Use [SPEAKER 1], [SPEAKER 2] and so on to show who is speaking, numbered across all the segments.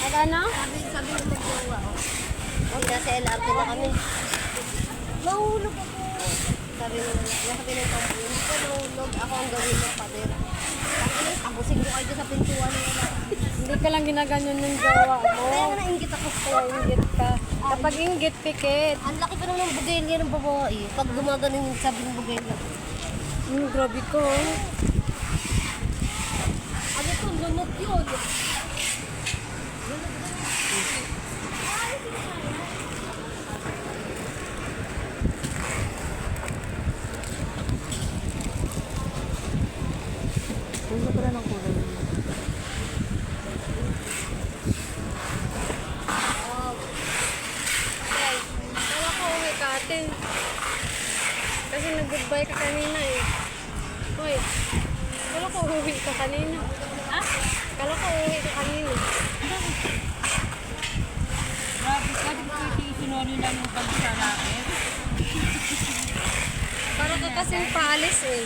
[SPEAKER 1] Magano?
[SPEAKER 2] Sabi mo magjowa, oh.
[SPEAKER 3] Huwag nasa LRT na kami.
[SPEAKER 2] Mahulog ako.
[SPEAKER 3] Sabi mo, nasabi ng pamilya, hindi ko nahulog. Ako ang gawin ng pader. Tapusin ko kayo sa pintuan nila.
[SPEAKER 1] Hindi ka lang ginaganyan ng jowa mo.
[SPEAKER 3] Kaya nga nainggit ako.
[SPEAKER 1] Kaya inggit ka. Kapag inggit, pikit.
[SPEAKER 3] Ang laki pa naman ng bugelya ng babae. Pag gumagaling sabi ng bugelya.
[SPEAKER 1] Grabe ko.
[SPEAKER 3] Ano to? Lunok yun.
[SPEAKER 2] Gusto ko na ng kulay.
[SPEAKER 1] Kala ko uwi ka ate. Kasi nag-goodbye ka kanina eh. Hoy, kala ko uwi ka kanina. Ah? Kala ko uwi ka kanina.
[SPEAKER 2] Grabe ka, di ba kayo sinuli lang yung pagsa namin?
[SPEAKER 1] Para ka kasing paalis eh.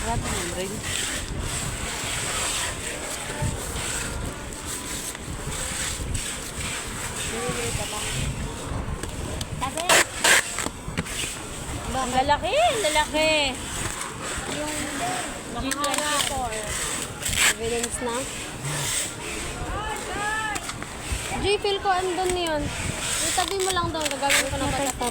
[SPEAKER 2] Grabe yung ring.
[SPEAKER 3] Kasi,
[SPEAKER 2] Ang lalaki, lalaki.
[SPEAKER 1] Evidence na. G, feel ko andun yun. Itabi mo lang doon. Gagawin ko na pa.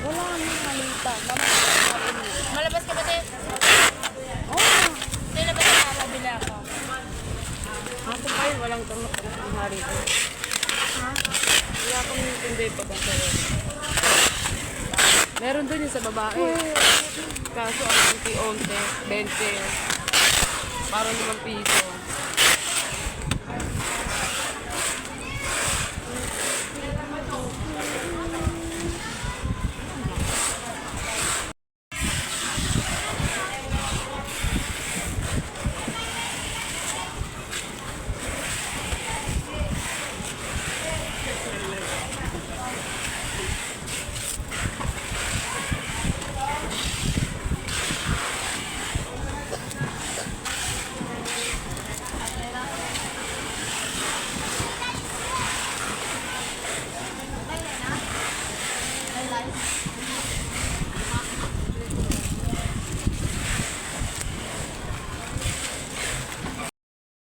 [SPEAKER 2] Wala nang malita. Malabas ka ba, te? Oo. Te, labas ka, mabila ako. Ako pa yun, walang tumak ang hari ko. Ha? Wala akong hindi pa bang sa'yo. Meron dun yung sa babae. Kaso ang unti-unti, 20. Parang 5 piso.